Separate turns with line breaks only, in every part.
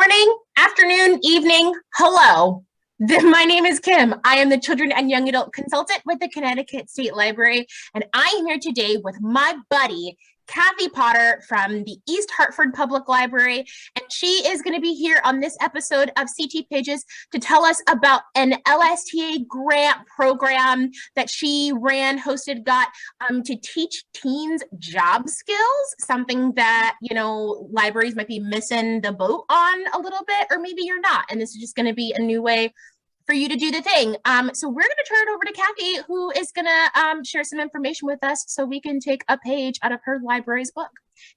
morning, afternoon, evening, hello. My name is Kim. I am the Children and Young Adult Consultant with the Connecticut State Library, and I am here today with my buddy, Kathy Potter from the East Hartford Public Library, and she is going to be here on this episode of CT Pages to tell us about an LSTA grant program that she hosted, to teach teens job skills, something that, libraries might be missing the boat on a little bit, or maybe you're not, and this is just going to be a new way for you to do the thing. So we're going to turn it over to Kathy, who is going to share some information with us so we can take a page out of her library's book.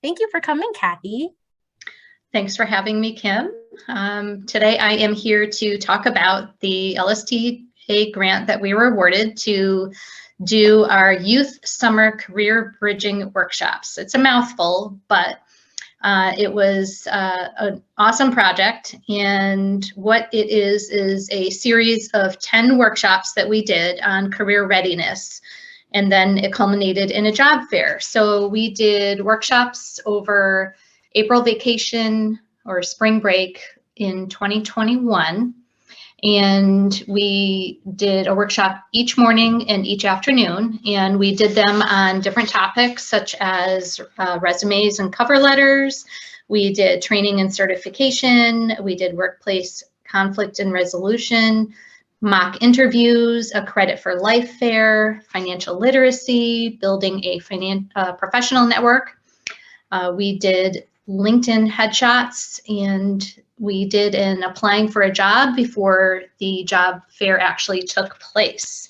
Thank you for coming, Kathy.
Thanks for having me, Kim. Today I am here to talk about the LSTA grant that we were awarded to do our Youth Summer Career Bridging Workshops. It's a mouthful, but it was an awesome project, and what it is a series of 10 workshops that we did on career readiness, and then it culminated in a job fair. So we did workshops over April vacation or spring break in 2021, and we did a workshop each morning and each afternoon, and we did them on different topics such as resumes and cover letters. We did training and certification. We did workplace conflict and resolution, mock interviews, a credit for life fair, financial literacy, building a professional network. We did LinkedIn headshots, and we did an applying for a job before the job fair actually took place.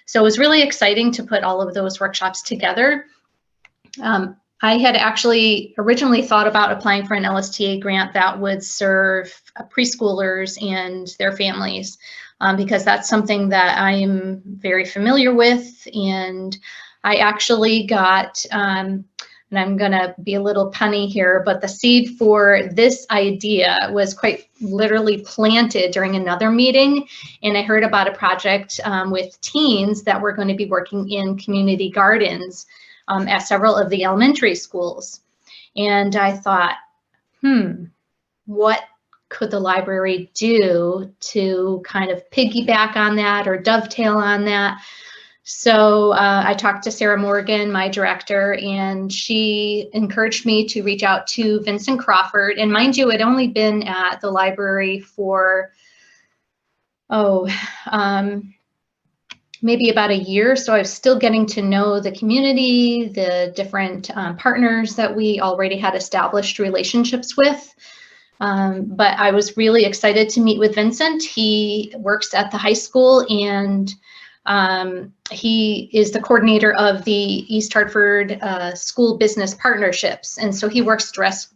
So it was really exciting to put all of those workshops together. I had actually originally thought about applying for an LSTA grant that would serve preschoolers and their families, because that's something that I'm very familiar with. And I actually got, and I'm going to be a little punny here, but the seed for this idea was quite literally planted during another meeting. And I heard about a project with teens that were going to be working in community gardens at several of the elementary schools. And I thought, what could the library do to kind of piggyback on that or dovetail on that? So I talked to Sarah Morgan, my director, and she encouraged me to reach out to Vincent Crawford. And mind you, I'd only been at the library for, maybe about a year. So I was still getting to know the community, the different partners that we already had established relationships with. But I was really excited to meet with Vincent. He works at the high school, and he is the coordinator of the East Hartford School Business Partnerships. And so he works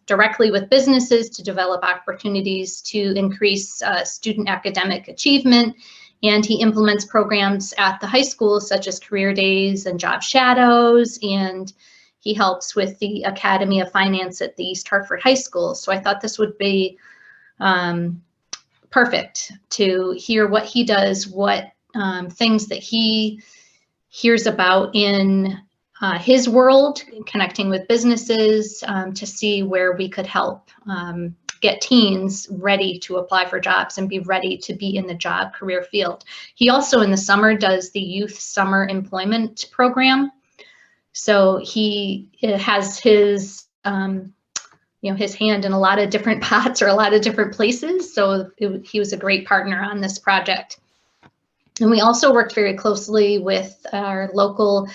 directly with businesses to develop opportunities to increase student academic achievement. And he implements programs at the high school, such as career days and job shadows. And he helps with the Academy of Finance at the East Hartford High School. So I thought this would be perfect to hear what he does, what things that he hears about in his world, connecting with businesses, to see where we could help get teens ready to apply for jobs and be ready to be in the job career field. He also in the summer does the Youth Summer Employment Program. So he has his his hand in a lot of different pots or a lot of different places. So he was a great partner on this project. And we also worked very closely with our local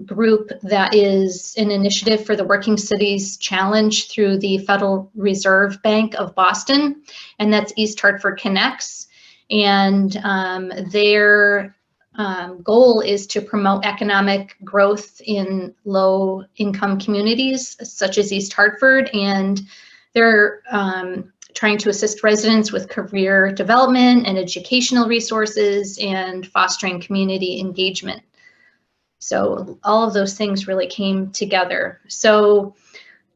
group that is an initiative for the Working Cities Challenge through the Federal Reserve Bank of Boston, and that's East Hartford Connects. And their goal is to promote economic growth in low-income communities such as East Hartford, and they're trying to assist residents with career development and educational resources and fostering community engagement. So all of those things really came together. So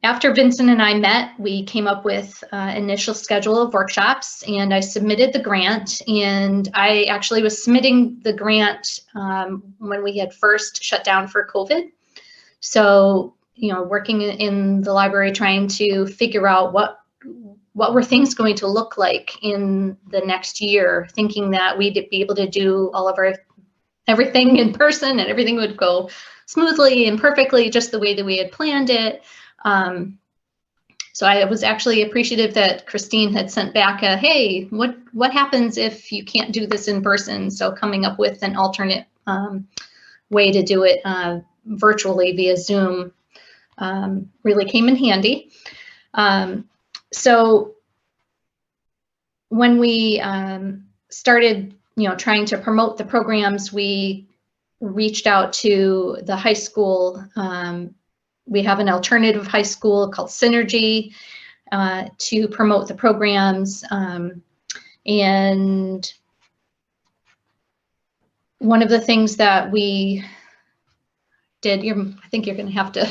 after Vincent and I met, we came up with an initial schedule of workshops, and I submitted the grant. And I actually was submitting the grant when we had first shut down for COVID. So, working in the library, trying to figure out what what were things going to look like in the next year, thinking that we'd be able to do all of everything in person and everything would go smoothly and perfectly just the way that we had planned it. So I was actually appreciative that Christine had sent back a, hey, what happens if you can't do this in person? So coming up with an alternate way to do it virtually via Zoom really came in handy. So when we started, trying to promote the programs, we reached out to the high school. We have an alternative high school called Synergy to promote the programs. And one of the things that we did, I think you're going to have to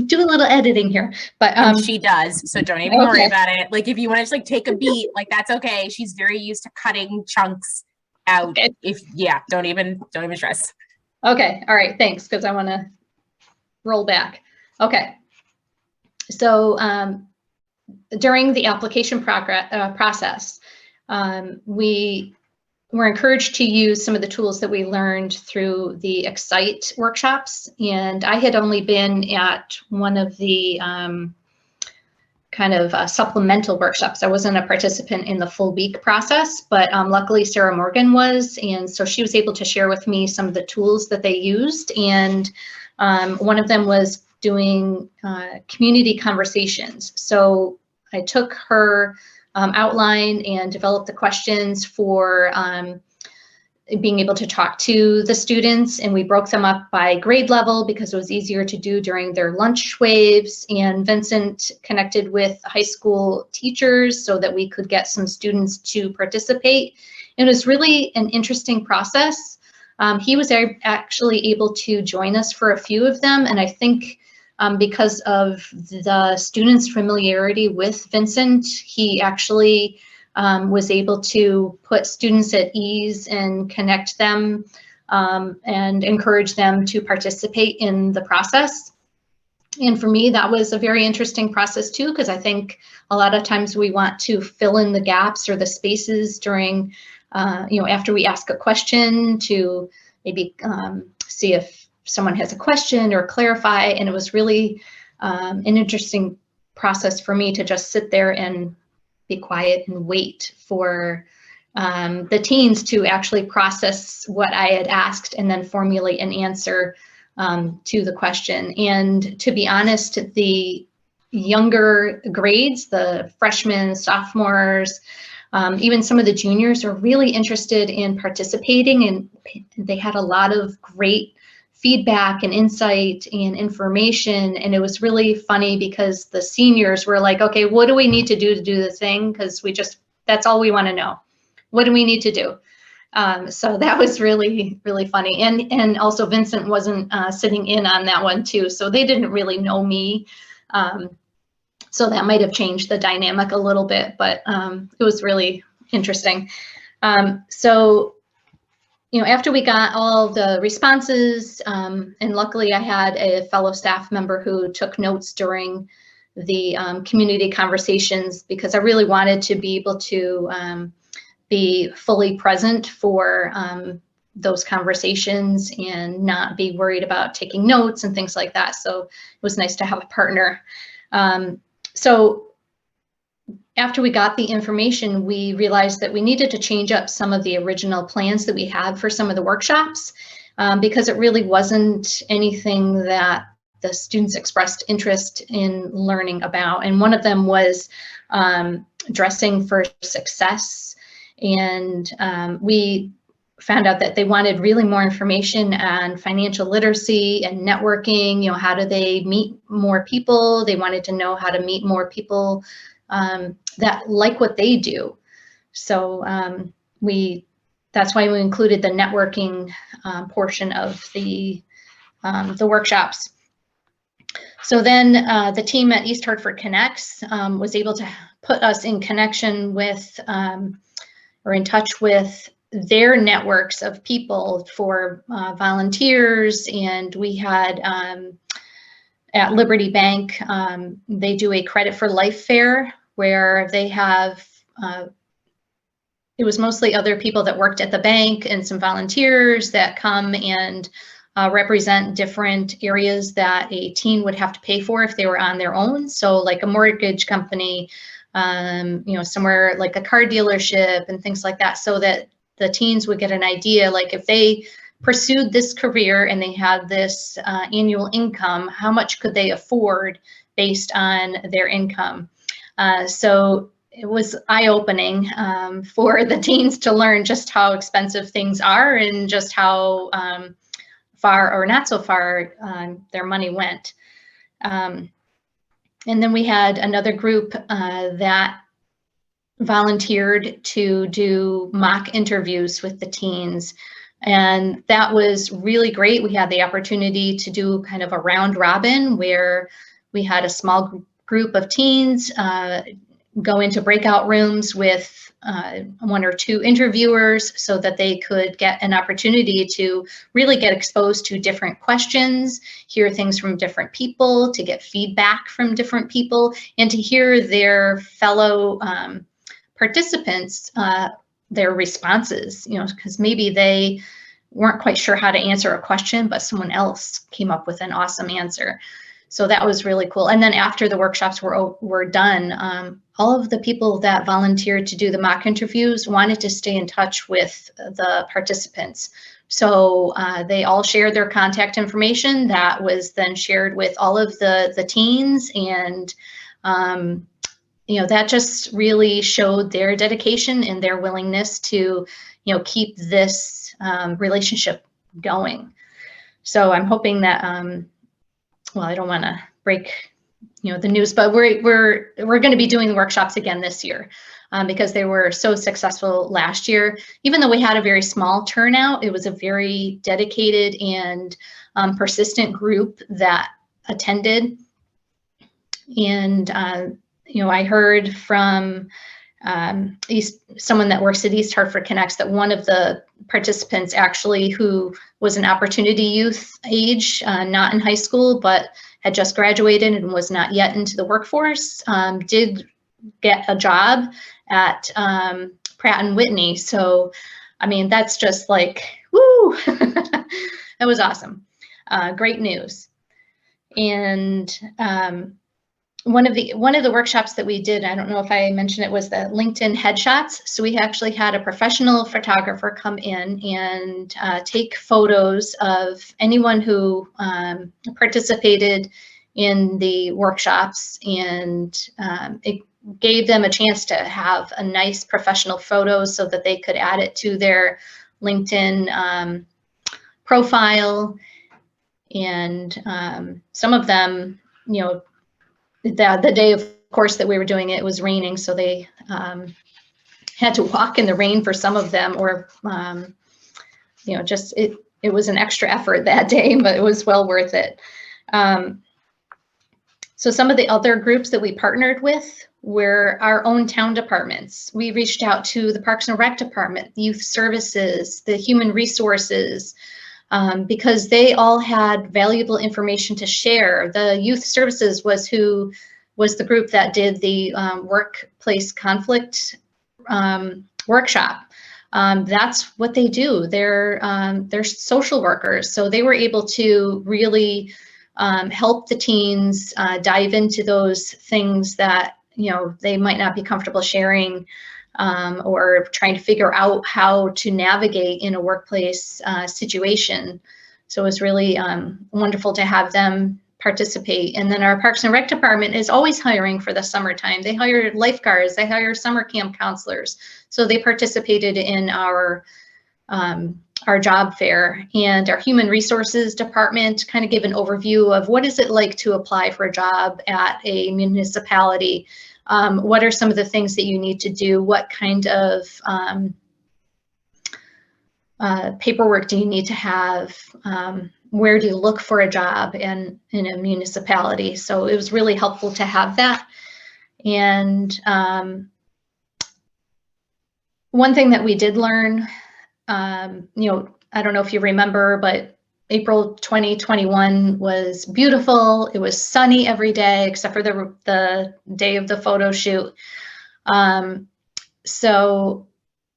do a little editing here, but
she does, so don't even worry about it. Like, if you want to just like take a beat, like that's okay. She's very used to cutting chunks out. Okay. Don't even stress.
Okay, all right, thanks, because I want to roll back. Okay, so during the application process, we were encouraged to use some of the tools that we learned through the Excite workshops. And I had only been at one of the supplemental workshops. I wasn't a participant in the full week process, but luckily Sarah Morgan was. And so she was able to share with me some of the tools that they used. And one of them was doing community conversations. So I took her outline and developed the questions for being able to talk to the students, and we broke them up by grade level because it was easier to do during their lunch waves. And Vincent connected with high school teachers so that we could get some students to participate. It was really an interesting process. He was actually able to join us for a few of them, and I think because of the students' familiarity with Vincent, he actually was able to put students at ease and connect them and encourage them to participate in the process. And for me, that was a very interesting process too, because I think a lot of times we want to fill in the gaps or the spaces during, after we ask a question to maybe see if someone has a question or clarify. And it was really an interesting process for me to just sit there and be quiet and wait for the teens to actually process what I had asked and then formulate an answer to the question. And to be honest, the younger grades, the freshmen, sophomores, even some of the juniors are really interested in participating, and they had a lot of great feedback and insight and information. And it was really funny because the seniors were like, okay, what do we need to do the thing? Because that's all we want to know. What do we need to do? So that was really, really funny. And also Vincent wasn't sitting in on that one too. So they didn't really know me. So that might have changed the dynamic a little bit, but it was really interesting. So after we got all the responses, and luckily I had a fellow staff member who took notes during the community conversations, because I really wanted to be able to be fully present for those conversations and not be worried about taking notes and things like that. So it was nice to have a partner. So after we got the information, we realized that we needed to change up some of the original plans that we had for some of the workshops, because it really wasn't anything that the students expressed interest in learning about. And one of them was dressing for success. And we found out that they wanted really more information on financial literacy and networking. how do they meet more people? They wanted to know how to meet more people that like what they do. So that's why we included the networking portion of the workshops. So then the team at East Hartford Connects was able to put us in connection with or in touch with their networks of people for volunteers. And we had at Liberty Bank, they do a Credit for Life fair where they have, it was mostly other people that worked at the bank and some volunteers that come and represent different areas that a teen would have to pay for if they were on their own. So like a mortgage company, somewhere like a car dealership and things like that, so that the teens would get an idea, like if they pursued this career and they had this annual income, how much could they afford based on their income? So it was eye-opening for the teens to learn just how expensive things are and just how far or not so far their money went. And then we had another group that volunteered to do mock interviews with the teens. And that was really great. We had the opportunity to do kind of a round robin where we had a small group of teens go into breakout rooms with one or two interviewers so that they could get an opportunity to really get exposed to different questions, hear things from different people, to get feedback from different people, and to hear their fellow participants, their responses, because maybe they weren't quite sure how to answer a question, but someone else came up with an awesome answer. So that was really cool. And then after the workshops were done, all of the people that volunteered to do the mock interviews wanted to stay in touch with the participants. So they all shared their contact information that was then shared with all of the teens, and that just really showed their dedication and their willingness to keep this relationship going. So I'm hoping that well, I don't want to break the news, but we're going to be doing the workshops again this year because they were so successful last year. Even though we had a very small turnout, it was a very dedicated and persistent group that attended. And I heard from someone that works at East Hartford Connects that one of the participants actually, who was an opportunity youth age, not in high school, but had just graduated and was not yet into the workforce, did get a job at Pratt & Whitney. So, I mean, that's just like, woo, that was awesome. Great news. And one of the workshops that we did, I don't know if I mentioned it, was the LinkedIn headshots. So we actually had a professional photographer come in and take photos of anyone who participated in the workshops, and it gave them a chance to have a nice professional photo so that they could add it to their LinkedIn profile. And some of them, the day, of course, that we were doing it, it was raining, so they had to walk in the rain for some of them, or just it was an extra effort that day, but it was well worth it. So some of the other groups that we partnered with were our own town departments. We reached out to the Parks and Rec Department, Youth Services, the Human Resources, because they all had valuable information to share. The Youth Services was the group that did the workplace conflict workshop. That's what they do. They're social workers, so they were able to really help the teens dive into those things that they might not be comfortable sharing, or trying to figure out how to navigate in a workplace situation. So it was really wonderful to have them participate. And then our Parks and Rec Department is always hiring for the summertime. They hire lifeguards, they hire summer camp counselors. So they participated in our job fair. And our Human Resources Department kind of gave an overview of what is it like to apply for a job at a municipality. What are some of the things that you need to do? What kind of paperwork do you need to have? Where do you look for a job in a municipality? So it was really helpful to have that. And one thing that we did learn, I don't know if you remember, but April 2021 was beautiful. It was sunny every day except for the day of the photo shoot. So,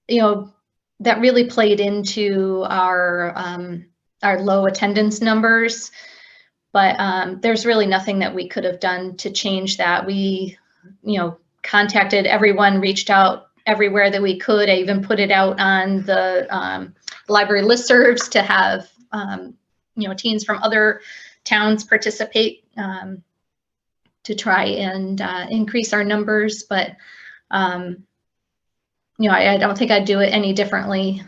you know, that really played into our low attendance numbers. But there's really nothing that we could have done to change that. We, you know, contacted everyone, reached out everywhere that we could. I even put it out on the library listservs to have, you know, teens from other towns participate to try and increase our numbers. But, you know, I don't think I'd do it any differently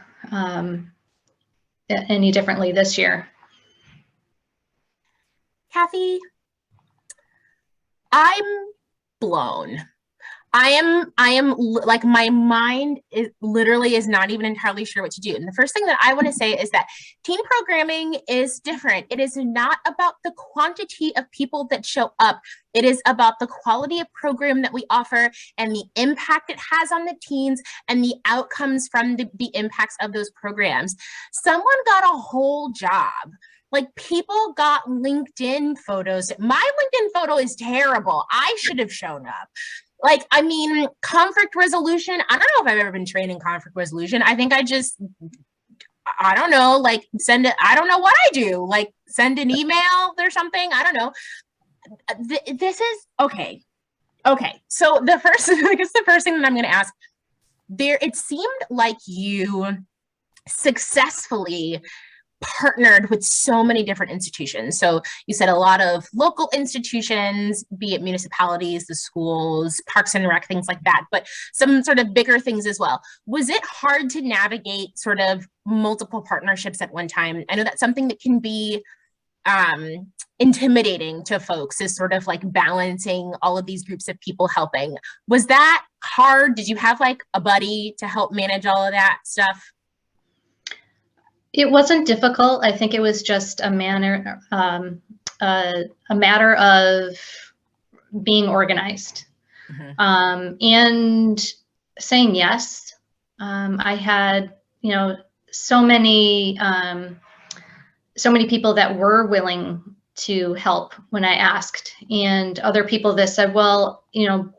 this year.
Kathy, I'm blown. I am like, my mind is literally is not even entirely sure what to do. And the first thing that I want to say is that teen programming is different. It is not about the quantity of people that show up. It is about the quality of program that we offer and the impact it has on the teens and the outcomes from the impacts of those programs. Someone got a whole job. Like, people got LinkedIn photos. My LinkedIn photo is terrible. I should have shown up. Like, I mean, conflict resolution. I don't know if I've ever been trained in conflict resolution. I think I don't know, like, send it. I don't know what I do. Like, send an email or something. I don't know. This is okay. Okay. So I guess the first thing that I'm going to ask there, it seemed like you successfully partnered with so many different institutions. So you said a lot of local institutions, be it municipalities, the schools, parks and rec, things like that, but some sort of bigger things as well. Was it hard to navigate sort of multiple partnerships at one time? I know that's something that can be intimidating to folks, is sort of like balancing all of these groups of people helping. Was that hard? Did you have like a buddy to help manage all of that stuff?
It wasn't difficult. I think it was just a matter of being organized, and saying yes. I had, you know, so many people that were willing to help when I asked, and other people that said, well, you know,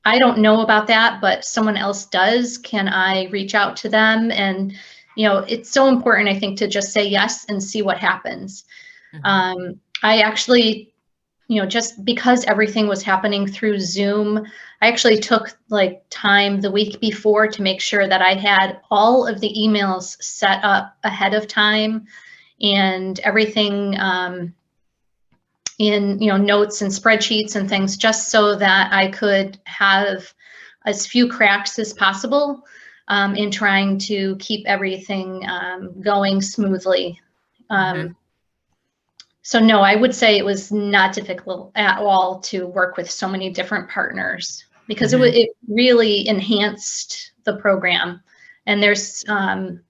I don't know about that, but someone else does. Can I reach out to them? And you know, it's so important, I think, to just say yes and see what happens. I actually, you know, just because everything was happening through Zoom, I actually took like time the week before to make sure that I had all of the emails set up ahead of time and everything in, you know, notes and spreadsheets and things, just so that I could have as few cracks as possible in trying to keep everything going smoothly. So no, I would say it was not difficult at all to work with so many different partners, because it really enhanced the program. And there's, you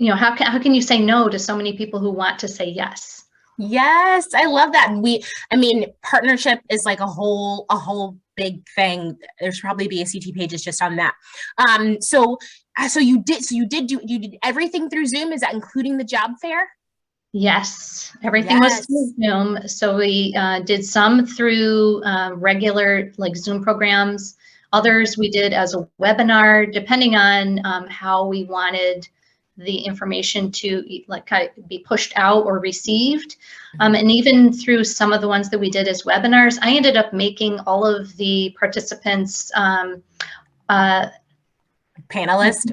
know, how can you say no to so many people who want to say yes?
Yes, I love that. I mean, partnership is like a whole big thing. There's probably BACT pages just on that. So you did everything through Zoom. Is that including the job fair?
Yes, everything was through Zoom. So we did some through regular like Zoom programs. Others we did as a webinar, depending on how we wanted the information to like be pushed out or received. And even through some of the ones that we did as webinars, I ended up making all of the participants panelists,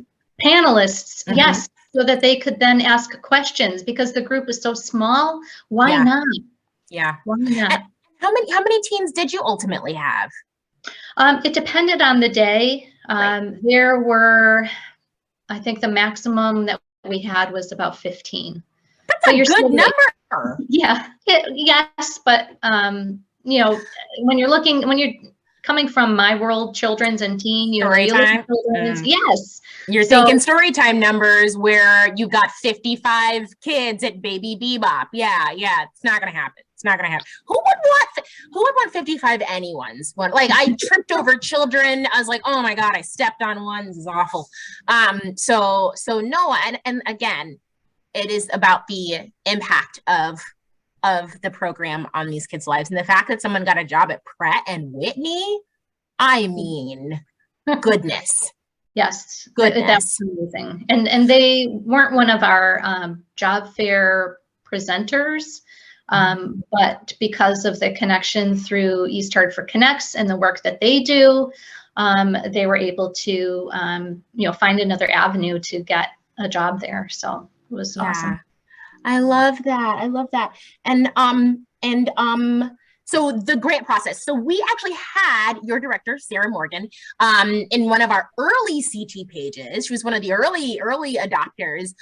yes, so that they could then ask questions, because the group was so small. Why not?
Yeah.
Why not?
How many teams did you ultimately have?
It depended on the day. There were, I think the maximum that we had was about 15.
That's a good number.
Yeah, yes, but you know, when you're coming from my world, children's and teen, you know, yes.
You're thinking story time numbers where you got 55 kids at Baby Bebop. Yeah, it's not gonna happen. It's not gonna happen. Who would want 55 anyone's one? Like, I tripped over children. I was like, oh my God, I stepped on one. This is awful. So no, and again, it is about the impact of the program on these kids' lives. And the fact that someone got a job at Pratt and Whitney, I mean, goodness.
Yes,
Goodness.
that's amazing. And they weren't one of our job fair presenters, but because of the connection through East Hartford Connects and the work that they do, they were able to, find another avenue to get a job there. So it was awesome.
I love that. I love that. So the grant process. So we actually had your director, Sarah Morgan, in one of our early CT pages. She was one of the early adopters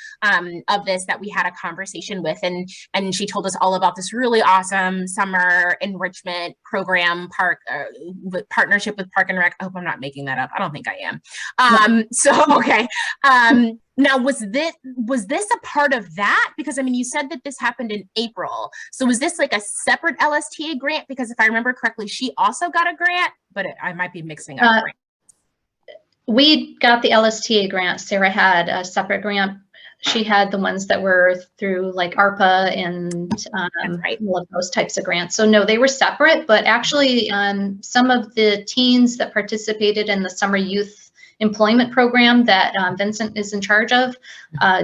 of this that we had a conversation with, and she told us all about this really awesome summer enrichment program partnership with Park and Rec. I hope I'm not making that up. I don't think I am. So okay. Now, was this a part of that? Because I mean, you said that this happened in April. So was this like a separate LSTA grant? Because if I remember correctly, she also got a grant, but I might be mixing up.
We got the LSTA grant. Sarah had a separate grant. She had the ones that were through like ARPA and all of those types of grants. So no, they were separate, but actually some of the teens that participated in the summer youth employment program that Vincent is in charge of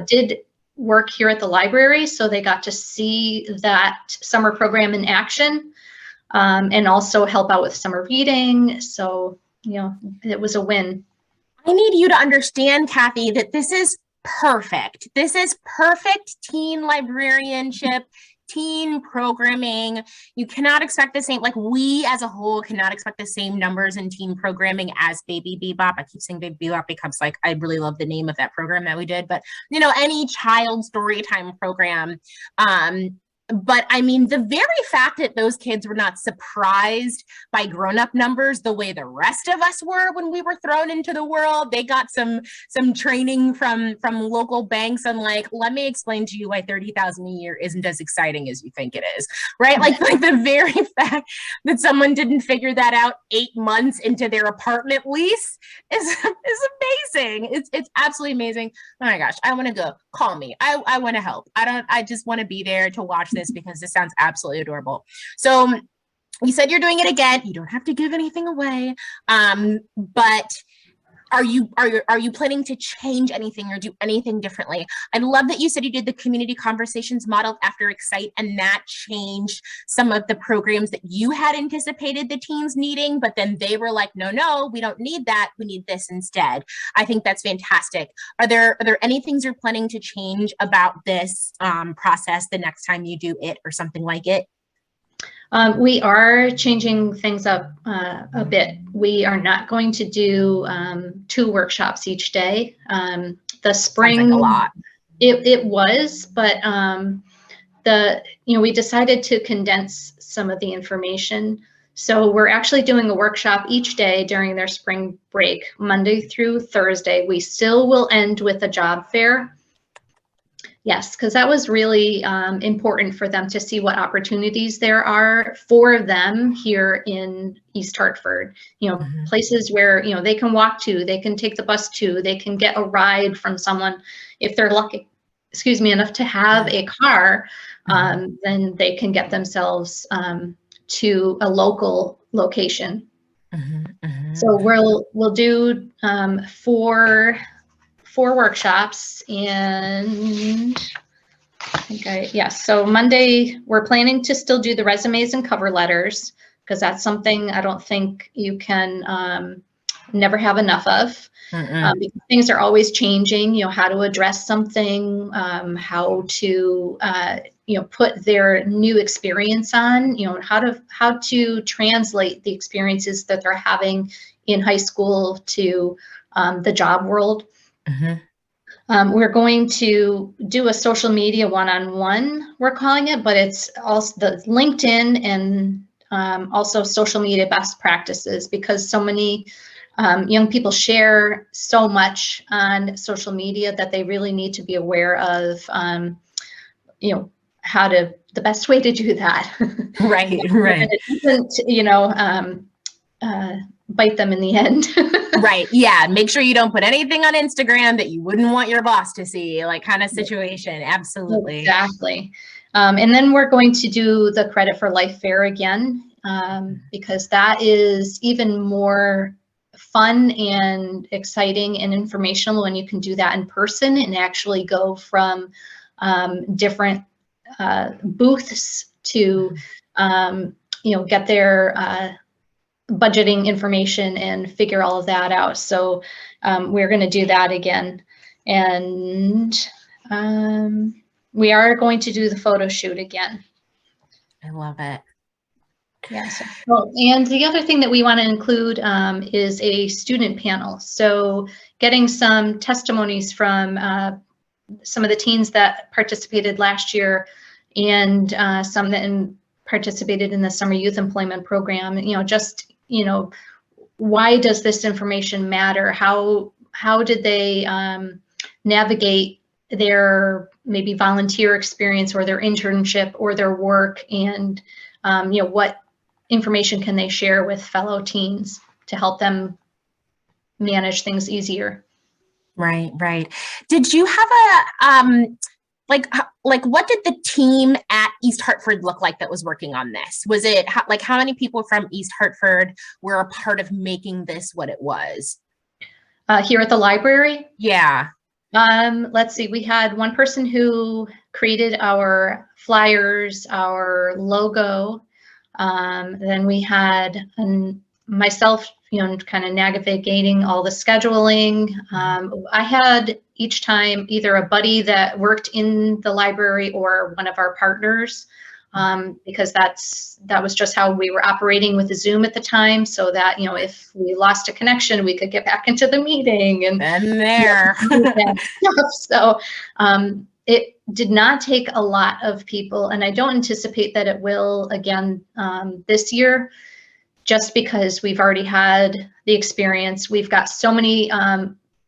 did work here at the library. So they got to see that summer program in action and also help out with summer reading. So, it was a win.
I need you to understand, Kathy, that this is perfect. This is perfect teen librarianship, teen programming. You cannot expect the same, like we as a whole cannot expect the same numbers in teen programming as Baby Bebop. I keep saying Baby Bebop because like I really love the name of that program that we did, but any child story time program. But I mean, the very fact that those kids were not surprised by grown-up numbers the way the rest of us were when we were thrown into the world, they got some training from local banks on like, let me explain to you why 30,000 a year isn't as exciting as you think it is, right? Like the very fact that someone didn't figure that out 8 months into their apartment lease is amazing. It's absolutely amazing. Oh my gosh, I want to go. Call me. I want to help. I just want to be there to watch this because this sounds absolutely adorable. So you said you're doing it again. You don't have to give anything away. But are you planning to change anything or do anything differently? I love that you said you did the community conversations modeled after Excite, and that changed some of the programs that you had anticipated the teens needing, but then they were like, no, we don't need that. We need this instead. I think that's fantastic. Are there any things you're planning to change about this process the next time you do it or something like it?
We are changing things up a bit. We are not going to do 2 workshops each day. The spring,
sounds like a lot.
It was, but we decided to condense some of the information. So we're actually doing a workshop each day during their spring break, Monday through Thursday. We still will end with a job fair. Yes, because that was really important for them to see what opportunities there are for them here in East Hartford. Places where, they can walk to, they can take the bus to, they can get a ride from someone. If they're lucky, enough to have a car, then they can get themselves to a local location. So we'll do 4 workshops, and so Monday we're planning to still do the resumes and cover letters because that's something I don't think you can never have enough of. Because things are always changing, how to address something, how to put their new experience on, how to translate the experiences that they're having in high school to the job world. We're going to do a social media one-on-one, we're calling it, but it's also the LinkedIn and also social media best practices, because so many young people share so much on social media that they really need to be aware of, the best way to do that.
Right.
And it isn't, bite them in the end.
Right. Yeah. Make sure you don't put anything on Instagram that you wouldn't want your boss to see, like kind of situation. Absolutely.
Exactly. And then we're going to do the Credit for Life Fair again, because that is even more fun and exciting and informational when you can do that in person and actually go from different booths to, get their budgeting information and figure all of that out. So we're going to do that again. And we are going to do the photo shoot again.
I love it.
Yes. Well, and the other thing that we want to include is a student panel. So getting some testimonies from some of the teens that participated last year and some that participated in the Summer Youth Employment Program, why does this information matter? How did they navigate their maybe volunteer experience or their internship or their work, and what information can they share with fellow teens to help them manage things easier?
Right, right. Did you have a like what did the team at East Hartford look like that was working on this? Was it how many people from East Hartford were a part of making this what it was?
Here at the library?
Yeah.
Let's see, we had one person who created our flyers, our logo. Then we had myself, kind of navigating all the scheduling. I had each time either a buddy that worked in the library or one of our partners, because that was just how we were operating with Zoom at the time, so that, if we lost a connection, we could get back into the meeting and
there.
So it did not take a lot of people, and I don't anticipate that it will again this year, just because we've already had the experience. We've got so many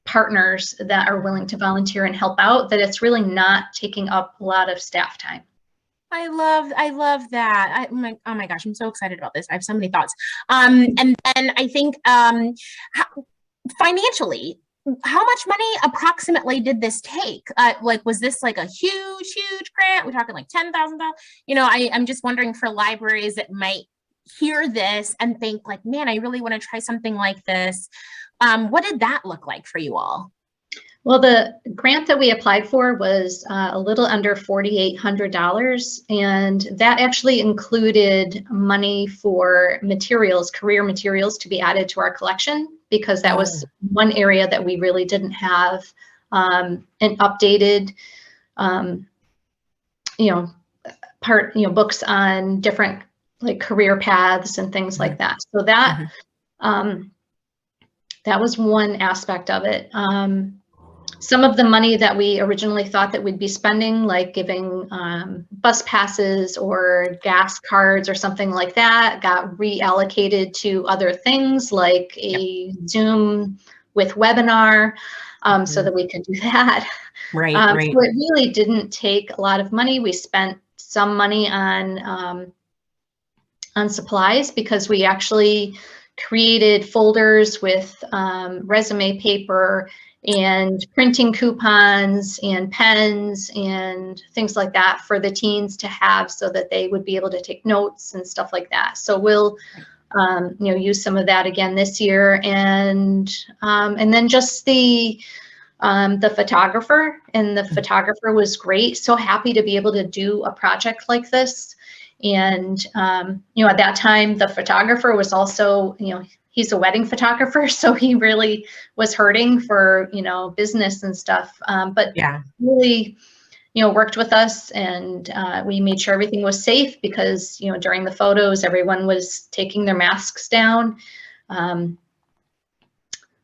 partners that are willing to volunteer and help out that it's really not taking up a lot of staff time.
I love that. Oh my gosh, I'm so excited about this. I have so many thoughts. And then I think financially, how much money approximately did this take? Was this like a huge grant? We're talking like $10,000. I'm just wondering for libraries that might hear this and think like, man, I really want to try something like this. What did that look like for you all?
Well, the grant that we applied for was a little under $4,800, and that actually included money for materials, career materials, to be added to our collection, because that was one area that we really didn't have an updated, books on different like career paths and things like that. So that that was one aspect of it. Some of the money that we originally thought that we'd be spending, like giving bus passes or gas cards or something like that, got reallocated to other things like a Zoom with webinar, so that we could do that.
Right.
So it really didn't take a lot of money. We spent some money on supplies, because we actually created folders with resume paper and printing coupons and pens and things like that for the teens to have, so that they would be able to take notes and stuff like that. So we'll use some of that again this year, and then just the photographer, and the photographer was great. So happy to be able to do a project like this. And at that time, the photographer was also, he's a wedding photographer, so he really was hurting for, business and stuff. But really, worked with us, and we made sure everything was safe, because, during the photos, everyone was taking their masks down.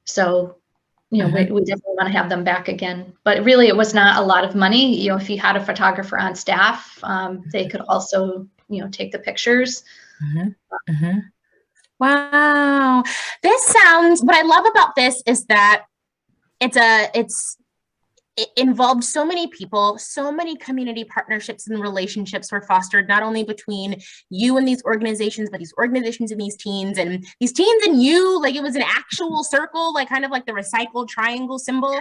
So, we definitely want to have them back again. But really, it was not a lot of money. If you had a photographer on staff, they could also, take the pictures.
Wow. What I love about this is that it's it involved so many people, so many community partnerships and relationships were fostered, not only between you and these organizations, but these organizations and these teens and you. Like, it was an actual circle, like kind of like the recycled triangle symbol.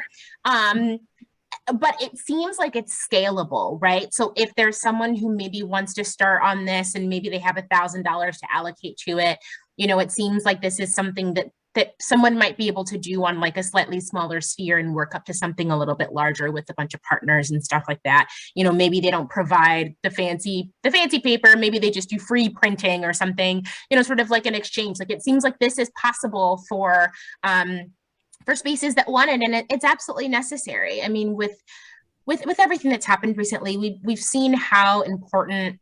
But it seems like it's scalable, right? So if there's someone who maybe wants to start on this and maybe they have $1,000 to allocate to it, it seems like this is something that someone might be able to do on like a slightly smaller sphere and work up to something a little bit larger with a bunch of partners and stuff like that. Maybe they don't provide the fancy paper, maybe they just do free printing or something, sort of like an exchange. Like, it seems like this is possible for spaces that want it, and it's absolutely necessary. I mean, with everything that's happened recently, we've seen how important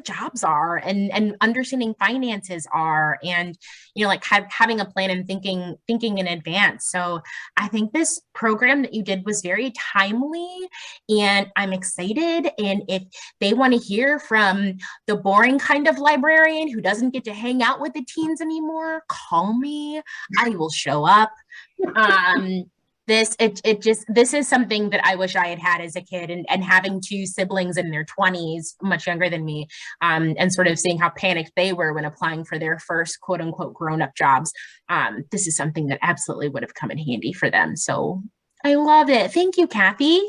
jobs are, and understanding finances are, and like having a plan and thinking in advance. So I think this program that you did was very timely, and I'm excited. And if they want to hear from the boring kind of librarian who doesn't get to hang out with the teens anymore, call me. I will show up. This is something that I wish I had as a kid, and having two siblings in their 20s, much younger than me, and sort of seeing how panicked they were when applying for their first quote unquote grown-up jobs. This is something that absolutely would have come in handy for them. So I love it. Thank you, Kathy.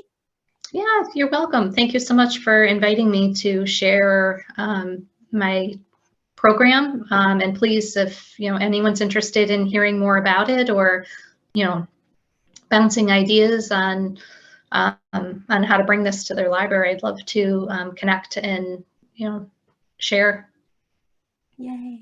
Yeah, you're welcome. Thank you so much for inviting me to share my program. And please, if anyone's interested in hearing more about it, or bouncing ideas on how to bring this to their library, I'd love to connect and share.
Yay.